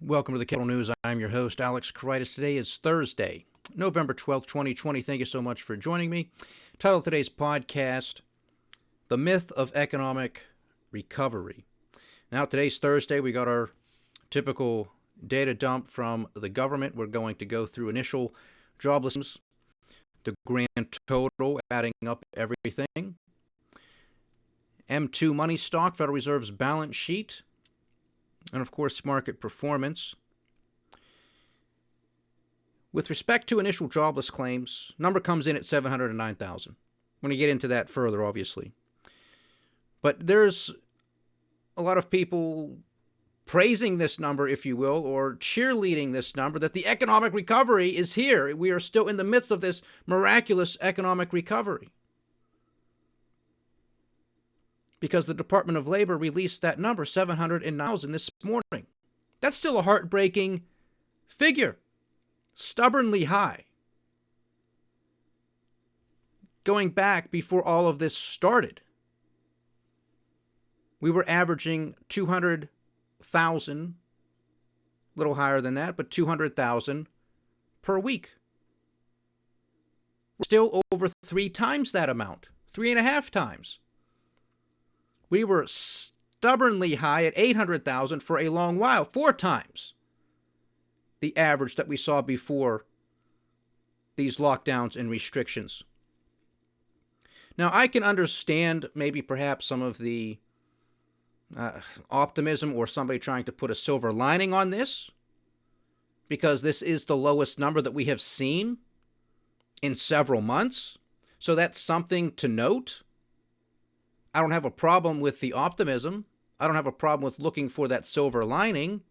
Welcome to the Capital News. I'm your host, Alex Karitis. Today is Thursday, November 12th, 2020. Thank you so much for joining me. Title of today's podcast, The Myth of Economic Recovery. Now, today's Thursday. We got our typical data dump from the government. We're going to go through initial jobless, the grand total, adding up everything. M2 money stock, Federal Reserve's balance sheet, and of course, market performance. With respect to initial jobless claims, number comes in at 709,000. We're going to get into that further, obviously. But there's a lot of people praising this number, if you will, or cheerleading this number, that the economic recovery is here. We are still in the midst of this miraculous economic recovery. Because the Department of Labor released that number, 709,000, this morning. That's still a heartbreaking figure. Stubbornly high. Going back before all of this started, we were averaging 200,000, a little higher than that, but 200,000 per week. We're still over 3 times that amount, 3.5 times. We were stubbornly high at 800,000 for a long while, 4 times the average that we saw before these lockdowns and restrictions. Now, I can understand maybe perhaps some of the optimism or somebody trying to put a silver lining on this, because this is the lowest number that we have seen in several months. So that's something to note. I don't have a problem with the optimism. I don't have a problem with looking for that silver lining.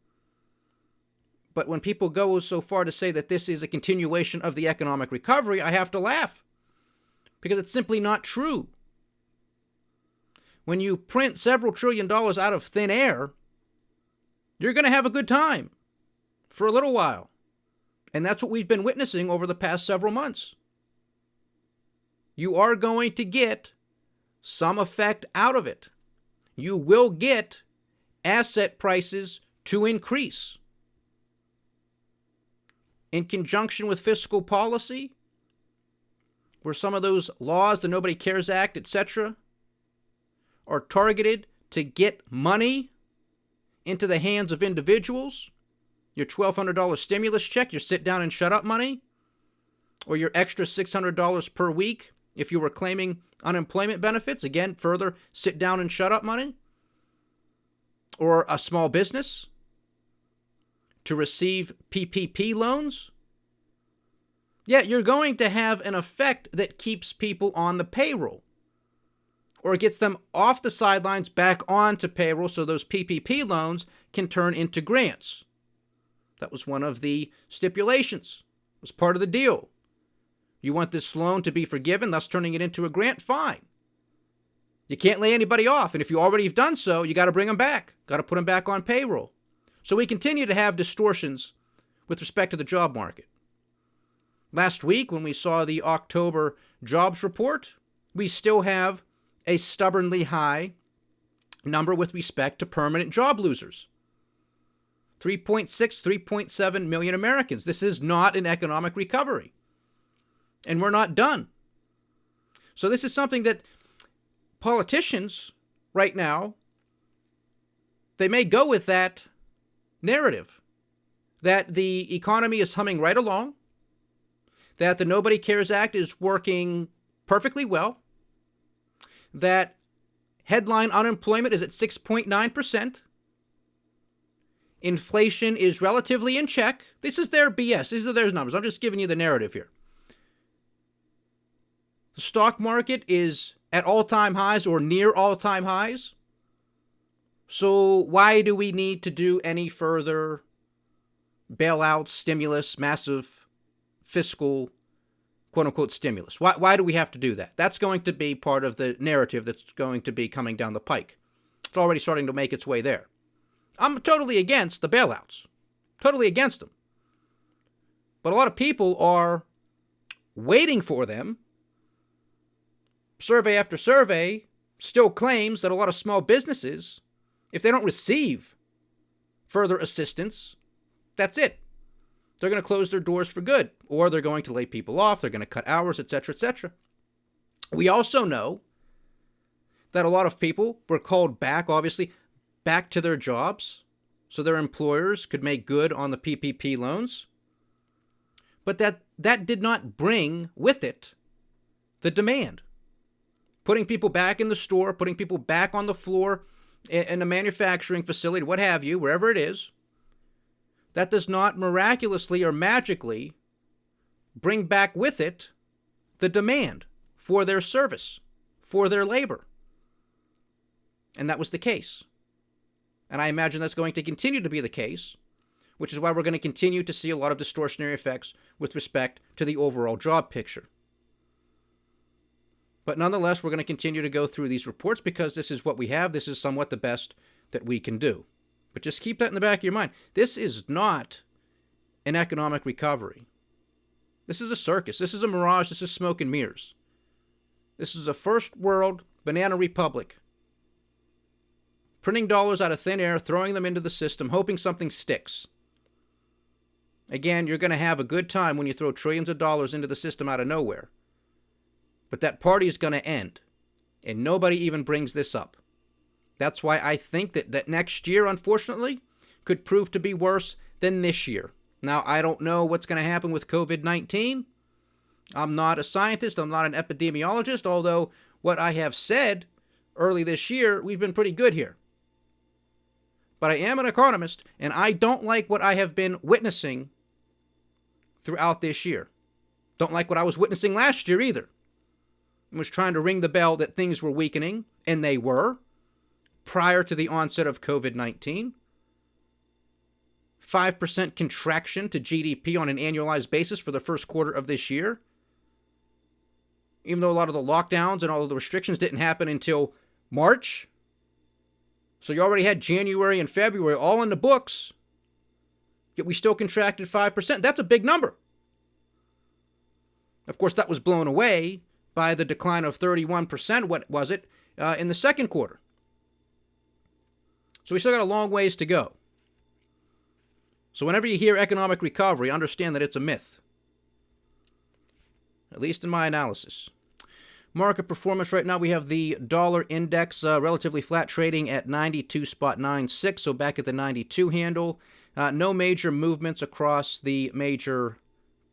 But when people go so far to say that this is a continuation of the economic recovery, I have to laugh. Because it's simply not true. When you print several $1 trillion out of thin air, you're going to have a good time for a little while. And that's what we've been witnessing over the past several months. You are going to get some effect out of it. You will get asset prices to increase. In conjunction with fiscal policy, where some of those laws, the Nobody Cares Act, etc., are targeted to get money into the hands of individuals, your $1,200 stimulus check, your sit down and shut up money, or your extra $600 per week if you were claiming unemployment benefits, again, further sit down and shut up money, or a small business to receive PPP loans, yeah, you're going to have an effect that keeps people on the payroll or gets them off the sidelines back onto payroll so those PPP loans can turn into grants. That was one of the stipulations. It was part of the deal. You want this loan to be forgiven, thus turning it into a grant? Fine. You can't lay anybody off. And if you already have done so, you got to bring them back. Got to put them back on payroll. So we continue to have distortions with respect to the job market. Last week, when we saw the October jobs report, we still have a stubbornly high number with respect to permanent job losers. 3.6, 3.7 million Americans. This is not an economic recovery. And we're not done. So this is something that politicians right now, they may go with that narrative that the economy is humming right along, that the Nobody Cares Act is working perfectly well, that headline unemployment is at 6.9%, inflation is relatively in check. This is their BS. These are their numbers. I'm just giving you the narrative here. The stock market is at all-time highs or near all-time highs. So why do we need to do any further bailout, stimulus, massive fiscal, quote-unquote, stimulus? Why do we have to do that? That's going to be part of the narrative that's going to be coming down the pike. It's already starting to make its way there. I'm totally against the bailouts. Totally against them. But a lot of people are waiting for them. Survey after survey still claims that a lot of small businesses, if they don't receive further assistance That's it. They're going to close their doors for good, or they're going to lay people off. They're going to cut hours, etc., etc. We also know that a lot of people were called back, obviously, back to their jobs so their employers could make good on the PPP loans. But that did not bring with it the demand. Putting people back in the store, putting people back on the floor in a manufacturing facility, what have you, wherever it is, that does not miraculously or magically bring back with it the demand for their service, for their labor. And that was the case. And I imagine that's going to continue to be the case, which is why we're going to continue to see a lot of distortionary effects with respect to the overall job picture. But nonetheless, we're going to continue to go through these reports because this is what we have. This is somewhat the best that we can do. But just keep that in the back of your mind. This is not an economic recovery. This is a circus. This is a mirage. This is smoke and mirrors. This is a first world banana republic. Printing dollars out of thin air, throwing them into the system, hoping something sticks. Again, you're going to have a good time when you throw trillions of dollars into the system out of nowhere. But that party is going to end. And nobody even brings this up. That's why I think that next year, unfortunately, could prove to be worse than this year. Now, I don't know what's going to happen with COVID-19. I'm not a scientist. I'm not an epidemiologist, although what I have said early this year, we've been pretty good here. But I am an economist, and I don't like what I have been witnessing throughout this year. Don't like what I was witnessing last year either. I was trying to ring the bell that things were weakening, and they were, prior to the onset of COVID-19. 5% contraction to GDP on an annualized basis for the first quarter of this year. Even though a lot of the lockdowns and all of the restrictions didn't happen until March. So you already had January and February all in the books. Yet we still contracted 5%. That's a big number. Of course, that was blown away by the decline of 31%, what was it, in the second quarter. So we still got a long ways to go. So whenever you hear economic recovery, understand that it's a myth. At least in my analysis. Market performance right now, we have the dollar index relatively flat, trading at 92.96, so back at the 92 handle. No major movements across the major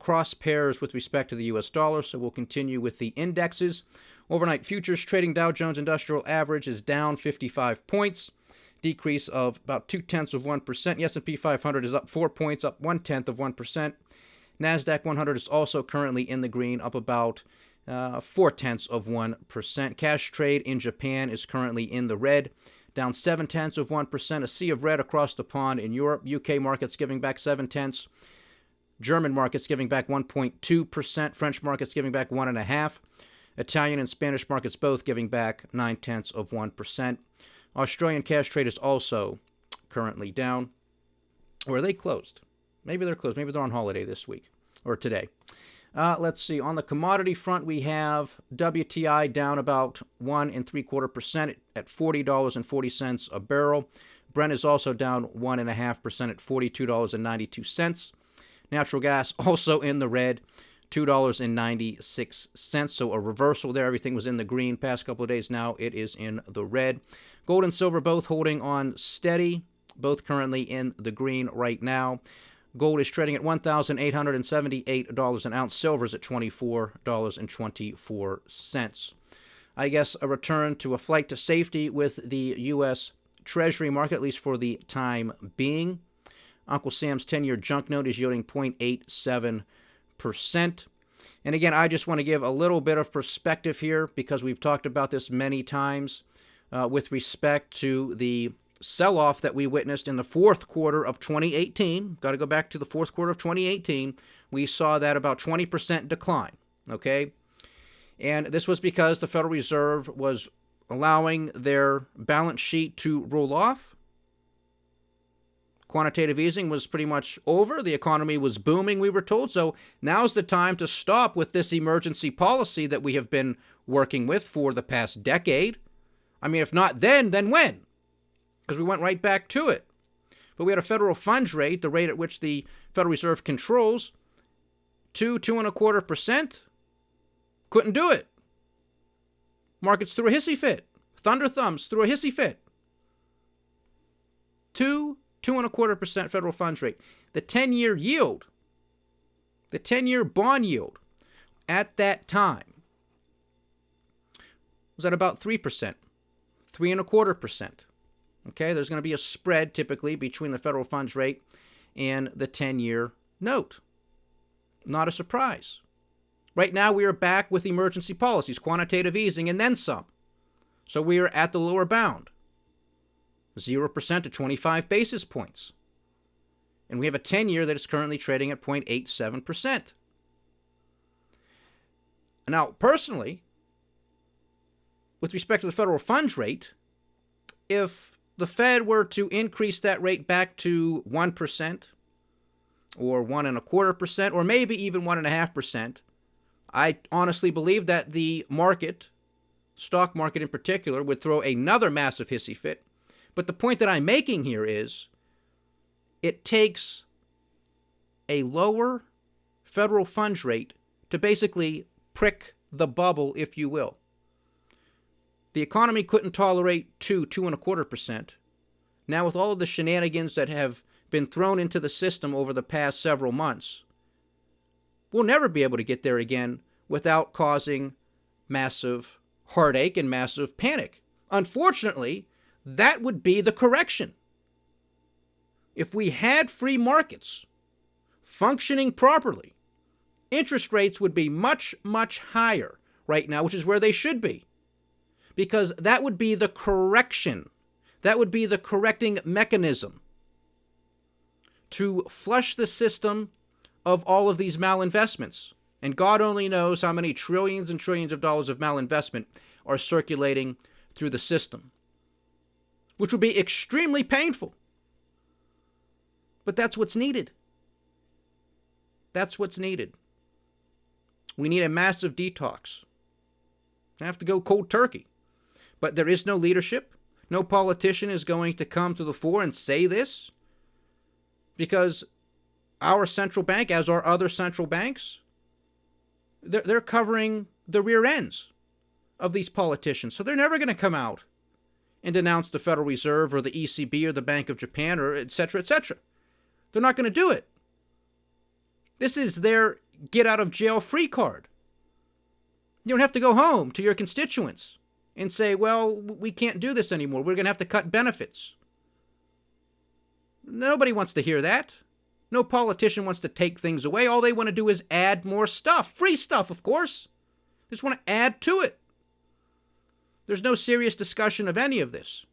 cross pairs with respect to the U.S. dollar, so we'll continue with the indexes. Overnight futures trading, Dow Jones Industrial Average is down 55 points. Decrease of about 0.2%. The S&P 500 is up 4 points, up 0.1%. NASDAQ 100 is also currently in the green, up about 0.4%. Cash trade in Japan is currently in the red, down 0.7%. A sea of red across the pond in Europe. UK markets giving back 0.7. German markets giving back 1.2%. French markets giving back 1.5%. Italian and Spanish markets both giving back 0.9%. Australian cash trade is also currently down. Or are they closed? Maybe they're closed. Maybe they're on holiday this week or today. Let's see. On the commodity front, we have WTI down about 1.75% at $40.40 a barrel. Brent is also down 1.5% at $42.92. Natural gas also in the red, $2.96. So a reversal there. Everything was in the green past couple of days. Now it is in the red. Gold and silver both holding on steady, both currently in the green right now. Gold is trading at $1,878 an ounce. Silver is at $24.24. I guess a return to a flight to safety with the U.S. Treasury market, at least for the time being. Uncle Sam's 10-year junk note is yielding 0.87%. And again, I just want to give a little bit of perspective here because we've talked about this many times with respect to the sell-off that we witnessed in the fourth quarter of 2018. Got to go back to the fourth quarter of 2018. We saw that about 20% decline, okay? And this was because the Federal Reserve was allowing their balance sheet to roll off. Quantitative easing was pretty much over. The economy was booming, we were told. So now's the time to stop with this emergency policy that we have been working with for the past decade. I mean, if not then when? Because we went right back to it. But we had a federal funds rate, the rate at which the Federal Reserve controls, 2.25%. Couldn't do it. Markets threw a hissy fit. Thunder thumbs threw a hissy fit. 2.25% federal funds rate. The 10-year yield, the 10-year bond yield at that time was at about 3%, 3.25%. Okay, there's going to be a spread typically between the federal funds rate and the 10-year note. Not a surprise. Right now we are back with emergency policies, quantitative easing, and then some. So we are at the lower bound, 0% to 25 basis points. And we have a 10-year that is currently trading at 0.87%. Now, personally, with respect to the federal funds rate, if the Fed were to increase that rate back to 1% or 1.25% or maybe even 1.5%, I honestly believe that the market, stock market in particular, would throw another massive hissy fit. But the point that I'm making here is it takes a lower federal funds rate to basically prick the bubble, if you will. The economy couldn't tolerate 2.25%. Now, with all of the shenanigans that have been thrown into the system over the past several months, we'll never be able to get there again without causing massive heartache and massive panic. Unfortunately, that would be the correction. If we had free markets functioning properly, interest rates would be much, much higher right now, which is where they should be. Because that would be the correction. That would be the correcting mechanism to flush the system of all of these malinvestments. And God only knows how many trillions and trillions of dollars of malinvestment are circulating through the system, which would be extremely painful. But that's what's needed. That's what's needed. We need a massive detox. I have to go cold turkey. But there is no leadership. No politician is going to come to the fore and say this, because our central bank, as are other central banks, they're covering the rear ends of these politicians. So they're never going to come out and denounce the Federal Reserve or the ECB or the Bank of Japan or et cetera, et cetera. They're not going to do it. This is their get-out-of-jail-free card. You don't have to go home to your constituents and say, well, we can't do this anymore. We're going to have to cut benefits. Nobody wants to hear that. No politician wants to take things away. All they want to do is add more stuff. Free stuff, of course. They just want to add to it. There's no serious discussion of any of this.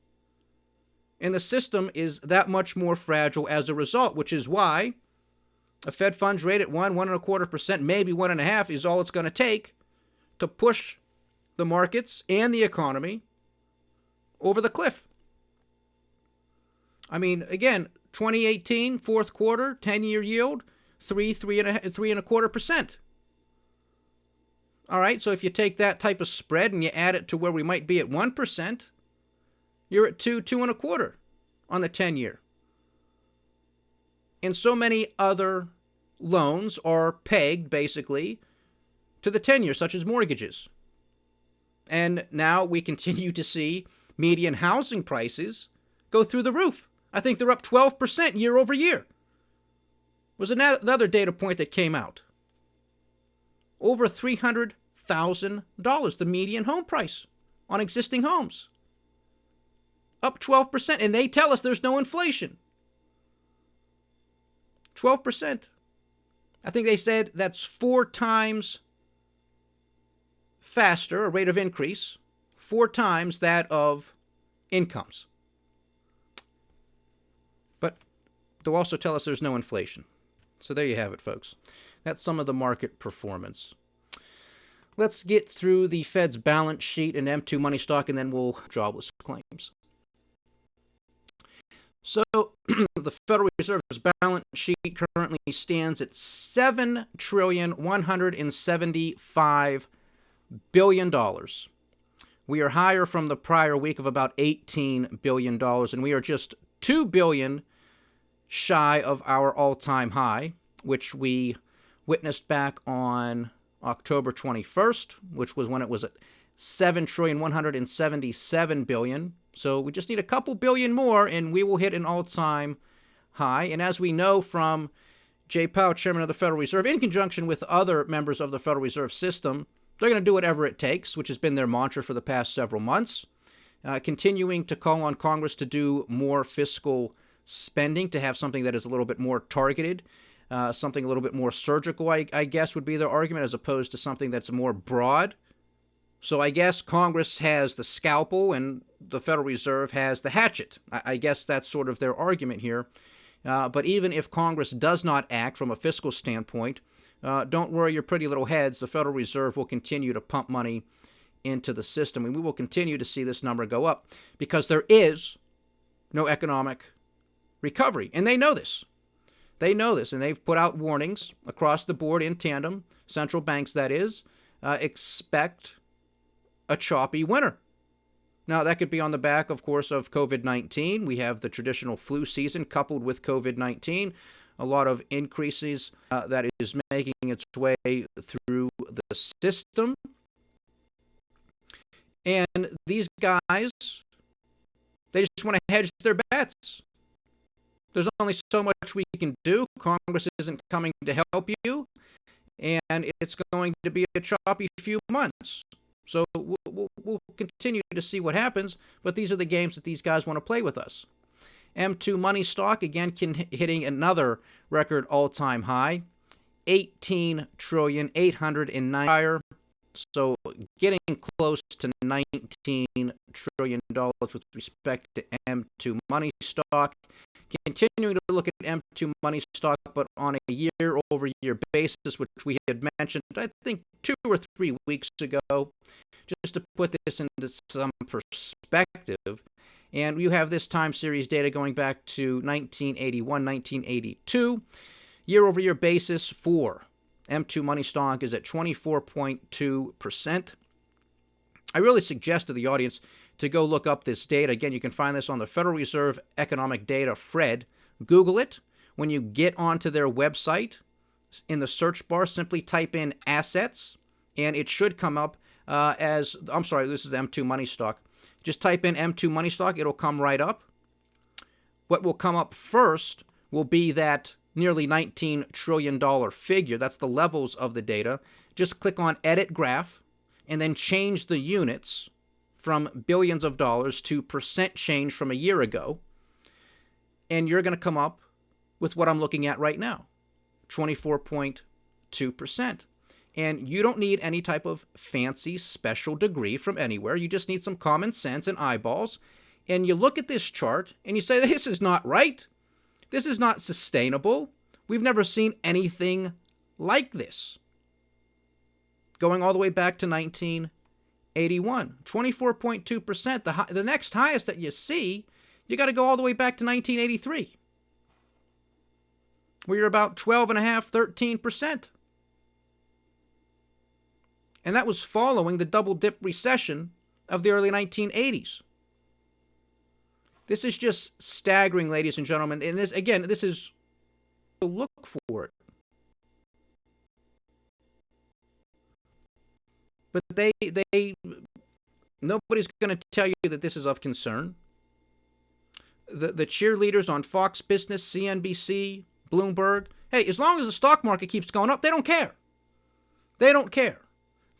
And the system is that much more fragile as a result, which is why a Fed funds rate at 1.25%, maybe 1.5% is all it's going to take to push the markets and the economy over the cliff. I mean, again, 2018, fourth quarter, 10-year yield, 3.25%. All right, so if you take that type of spread and you add it to where we might be at 1%, you're at 2.25 on the 10-year. And so many other loans are pegged, basically, to the 10-year, such as mortgages. And now we continue to see median housing prices go through the roof. I think they're up 12% year over year. Was another data point that came out. Over $300,000, the median home price on existing homes. Up 12%, and they tell us there's no inflation. 12%. I think they said that's 4 times faster, a rate of increase, 4 times that of incomes. But they'll also tell us there's no inflation. So there you have it, folks. That's some of the market performance. Let's get through the Fed's balance sheet and M2 money stock, and then we'll jobless claims. So the Federal Reserve's balance sheet currently stands at $7,175 billion. We are higher from the prior week of about $18 billion, and we are just $2 billion shy of our all-time high, which we witnessed back on October 21st, which was when it was at $7,177 billion. So we just need a couple billion more, and we will hit an all-time high. And as we know from Jay Powell, chairman of the Federal Reserve, in conjunction with other members of the Federal Reserve System, they're going to do whatever it takes, which has been their mantra for the past several months, continuing to call on Congress to do more fiscal spending, to have something that is a little bit more targeted, something a little bit more surgical, I guess would be their argument, as opposed to something that's more broad. So I guess Congress has the scalpel and the Federal Reserve has the hatchet. I guess that's sort of their argument here. But even if Congress does not act from a fiscal standpoint, don't worry your pretty little heads. The Federal Reserve will continue to pump money into the system, and we will continue to see this number go up because there is no economic recovery. And they know this. They know this, and they've put out warnings across the board in tandem, central banks that is, expect a choppy winter. Now, that could be on the back, of course, of COVID-19. We have the traditional flu season coupled with COVID-19, a lot of increases that is making its way through the system. And these guys, they just want to hedge their bets. There's only so much we can do. Congress isn't coming to help you, and it's going to be a choppy few months. So we'll continue to see what happens, but these are the games that these guys want to play with us. M2 money stock, again, hitting another record all-time high, $18,809,000,000. So getting close to $19 trillion with respect to M2 money stock. Continuing to look at M2 money stock, but on a year-over-year basis, which we had mentioned, I think, 2 or 3 weeks ago, just to put this into some perspective. And you have this time series data going back to 1981, 1982. Year-over-year basis for M2 money stock is at 24.2%. I really suggest to the audience to go look up this data. Again, you can find this on the Federal Reserve Economic Data, FRED. Google it. When you get onto their website, in the search bar, simply type in assets, and it should come up this is M2 money stock. Just type in M2 money stock. It'll come right up. What will come up first will be that nearly $19 trillion figure. That's the levels of the data. Just click on Edit Graph, and then change the units from billions of dollars to percent change from a year ago, and you're going to come up with what I'm looking at right now, 24.2%. And you don't need any type of fancy special degree from anywhere. You just need some common sense and eyeballs. And you look at this chart and you say, this is not right. This is not sustainable. We've never seen anything like this. Going all the way back to 1981, 24.2%. The next highest that you see, you got to go all the way back to 1983, where you're about 12.5%, 13%. And that was following the double-dip recession of the early 1980s. This is just staggering, ladies and gentlemen. And this is to look for it. But nobody's going to tell you that this is of concern. The cheerleaders on Fox Business, CNBC, Bloomberg, hey, as long as the stock market keeps going up, they don't care. They don't care.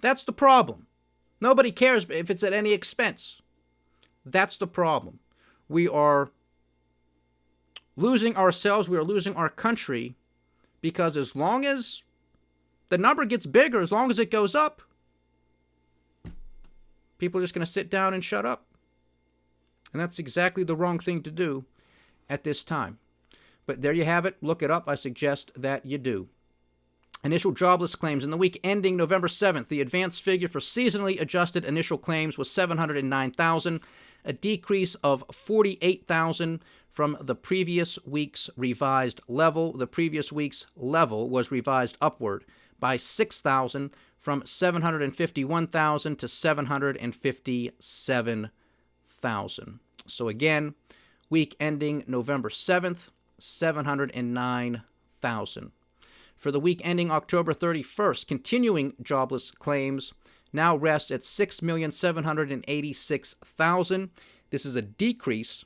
That's the problem. Nobody cares if it's at any expense. That's the problem. We are losing ourselves. We are losing our country because as long as the number gets bigger, as long as it goes up, people are just going to sit down and shut up. And that's exactly the wrong thing to do at this time. But there you have it. Look it up. I suggest that you do. Initial jobless claims in the week ending November 7th. The advanced figure for seasonally adjusted initial claims was 709,000, a decrease of 48,000 from the previous week's revised level. The previous week's level was revised upward by 6,000 from 751,000 to 757,000. So again, week ending November 7th, 709,000. For the week ending October 31st, continuing jobless claims now rest at 6,786,000. This is a decrease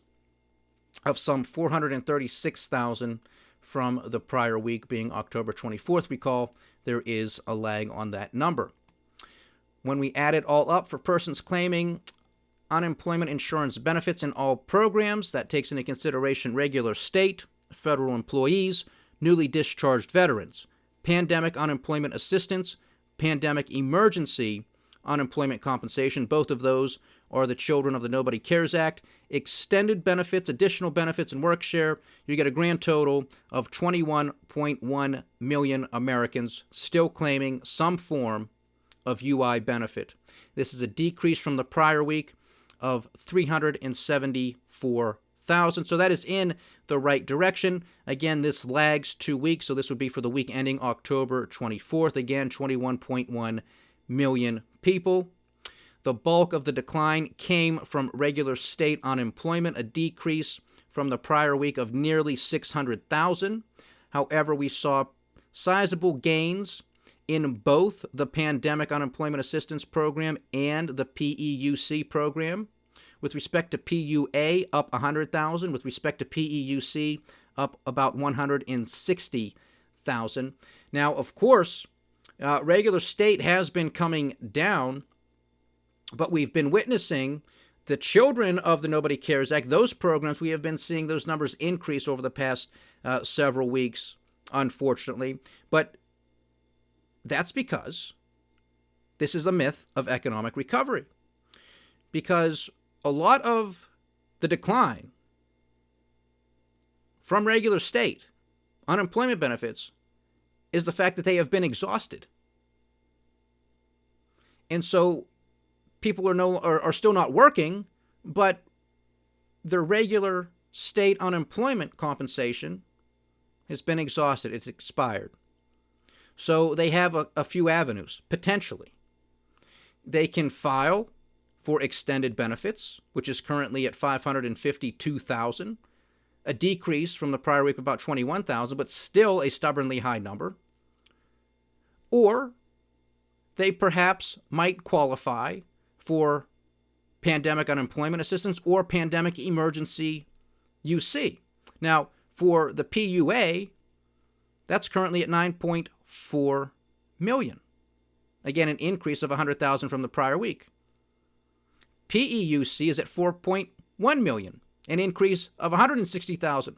of some 436,000 from the prior week, being October 24th. Recall, there is a lag on that number. When we add it all up for persons claiming unemployment insurance benefits in all programs, that takes into consideration regular state, federal employees, newly discharged veterans, pandemic unemployment assistance, pandemic emergency unemployment compensation. Both of those are the children of the Nobody Cares Act. Extended benefits, additional benefits, and work share. You get a grand total of 21.1 million Americans still claiming some form of UI benefit. This is a decrease from the prior week of 374,000. So that is in the right direction. Again, this lags 2 weeks, so this would be for the week ending October 24th. Again, 21.1 million people. The bulk of the decline came from regular state unemployment, a decrease from the prior week of nearly 600,000. However, we saw sizable gains in both the Pandemic Unemployment Assistance Program and the PEUC program. With respect to PUA, up 100,000. With respect to PEUC, up about 160,000. Now, of course, regular state has been coming down, but we've been witnessing the children of the Nobody Cares Act, those programs, we have been seeing those numbers increase over the past several weeks, unfortunately. But that's because this is a myth of economic recovery. Because a lot of the decline from regular state unemployment benefits is the fact that they have been exhausted. And so people are still not working, but their regular state unemployment compensation has been exhausted. It's expired. So they have a few avenues, potentially. They can file for extended benefits, which is currently at 552,000, a decrease from the prior week of about 21,000, but still a stubbornly high number. Or they perhaps might qualify for pandemic unemployment assistance or pandemic emergency UC. Now, for the PUA, that's currently at 9.4 million. Again, an increase of 100,000 from the prior week. PEUC is at 4.1 million, an increase of 160,000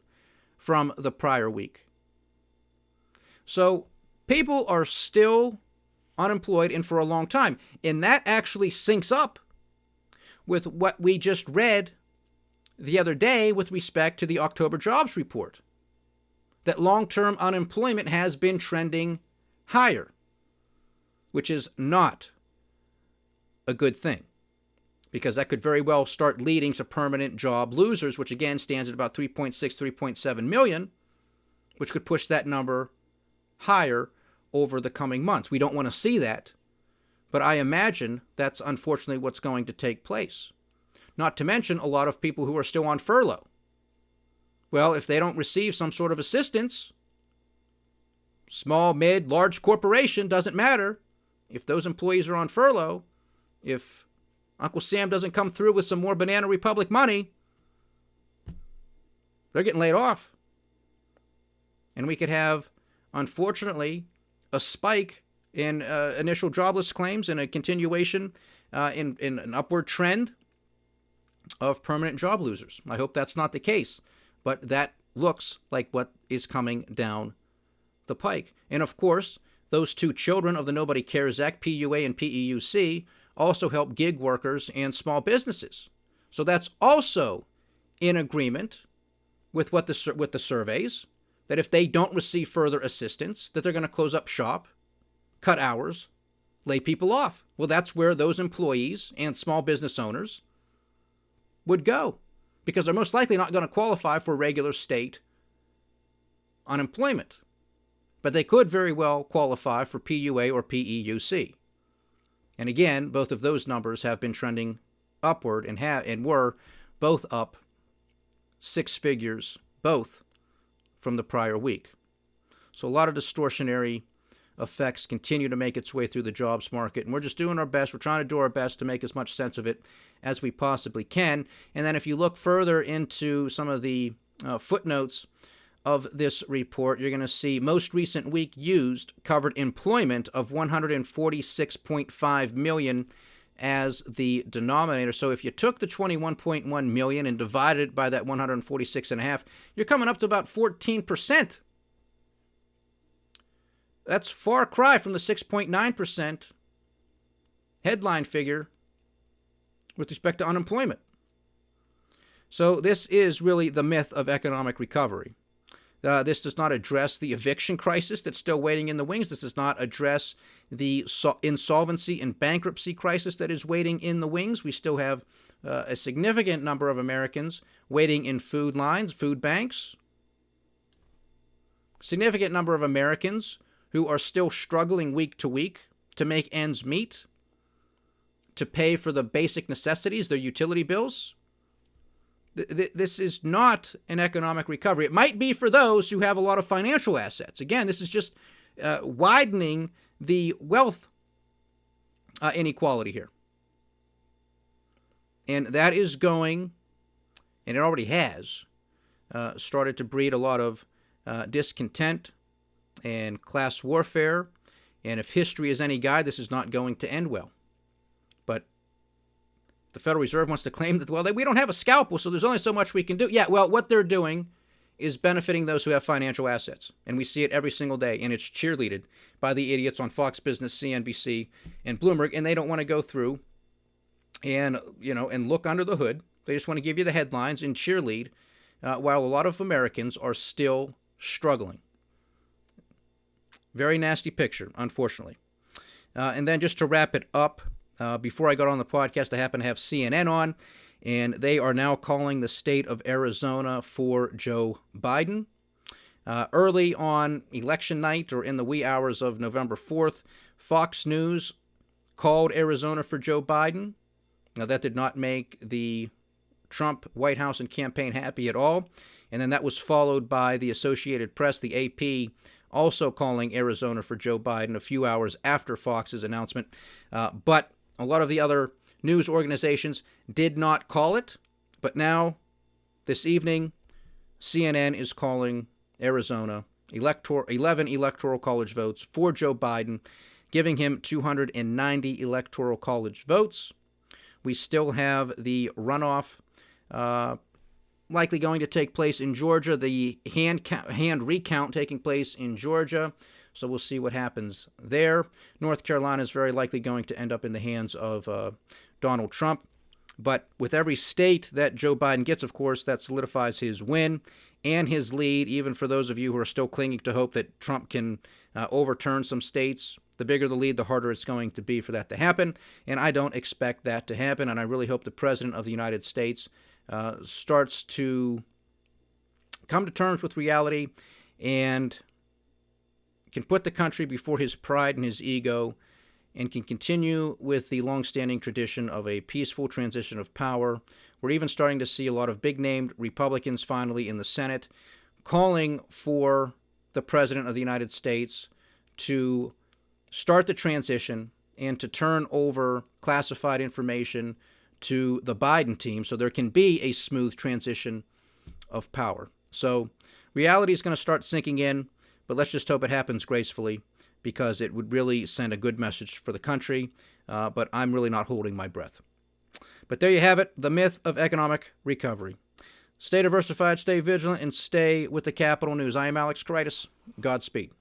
from the prior week. So people are still unemployed and for a long time. And that actually syncs up with what we just read the other day with respect to the October jobs report, that long-term unemployment has been trending higher, which is not a good thing, because that could very well start leading to permanent job losers, which again stands at about 3.6, 3.7 million, which could push that number higher over the coming months. We don't want to see that, but I imagine that's unfortunately what's going to take place. Not to mention a lot of people who are still on furlough. Well, if they don't receive some sort of assistance, small, mid, large corporation, doesn't matter. If those employees are on furlough, if Uncle Sam doesn't come through with some more Banana Republic money, they're getting laid off. And we could have, unfortunately, a spike in initial jobless claims and a continuation in an upward trend of permanent job losers. I hope that's not the case, but that looks like what is coming down the pike. And of course, those two children of the Nobody Cares Act, PUA and PEUC, also help gig workers and small businesses. So that's also in agreement with what the surveys, that if they don't receive further assistance, that they're going to close up shop, cut hours, lay people off. Well, that's where those employees and small business owners would go, because they're most likely not going to qualify for regular state unemployment. But they could very well qualify for PUA or PEUC. And again, both of those numbers have been trending upward and were both up 6 figures, both from the prior week. So a lot of distortionary effects continue to make its way through the jobs market, and we're just doing our best. We're trying to do our best to make as much sense of it as we possibly can. And then if you look further into some of the footnotes of this report, you're going to see most recent week used covered employment of 146.5 million as the denominator. So if you took the 21.1 million and divided it by that 146.5, you're coming up to about 14%. That's far cry from the 6.9% headline figure with respect to unemployment. So this is really the myth of economic recovery. This does not address the eviction crisis that's still waiting in the wings. This does not address the insolvency and bankruptcy crisis that is waiting in the wings. We still have a significant number of Americans waiting in food lines, food banks. Significant number of Americans who are still struggling week to week to make ends meet, to pay for the basic necessities, their utility bills. This is not an economic recovery. It might be for those who have a lot of financial assets. Again, this is just widening the wealth inequality here. And that is going, and it already has, started to breed a lot of discontent and class warfare. And if history is any guide, this is not going to end well. But the Federal Reserve wants to claim that, well, we don't have a scalpel, so there's only so much we can do. Yeah, well, what they're doing is benefiting those who have financial assets. And we see it every single day, and it's cheerleaded by the idiots on Fox Business, CNBC, and Bloomberg, and they don't want to go through and, and look under the hood. They just want to give you the headlines and cheerlead, while a lot of Americans are still struggling. Very nasty picture, unfortunately. And then just to wrap it up, before I got on the podcast, I happen to have CNN on, and they are now calling the state of Arizona for Joe Biden. Early on election night, or in the wee hours of November 4th, Fox News called Arizona for Joe Biden. Now, that did not make the Trump White House and campaign happy at all. And then that was followed by the Associated Press, the AP, also calling Arizona for Joe Biden a few hours after Fox's announcement. But a lot of the other news organizations did not call it. But now, this evening, CNN is calling Arizona 11 electoral college votes for Joe Biden, giving him 290 electoral college votes. We still have the runoff likely going to take place in Georgia, the hand recount taking place in Georgia. So we'll see what happens there. North Carolina is very likely going to end up in the hands of Donald Trump. But with every state that Joe Biden gets, of course, that solidifies his win and his lead, even for those of you who are still clinging to hope that Trump can overturn some states. The bigger the lead, the harder it's going to be for that to happen. And I don't expect that to happen. And I really hope the President of the United States starts to come to terms with reality and can put the country before his pride and his ego, and can continue with the long-standing tradition of a peaceful transition of power. We're even starting to see a lot of big-named Republicans finally in the Senate calling for the President of the United States to start the transition and to turn over classified information to the Biden team so there can be a smooth transition of power. So reality is going to start sinking in, but let's just hope it happens gracefully, because it would really send a good message for the country. But I'm really not holding my breath. But there you have it, the myth of economic recovery. Stay diversified, stay vigilant, and stay with the Capital News. I am Alex Kreitis. Godspeed.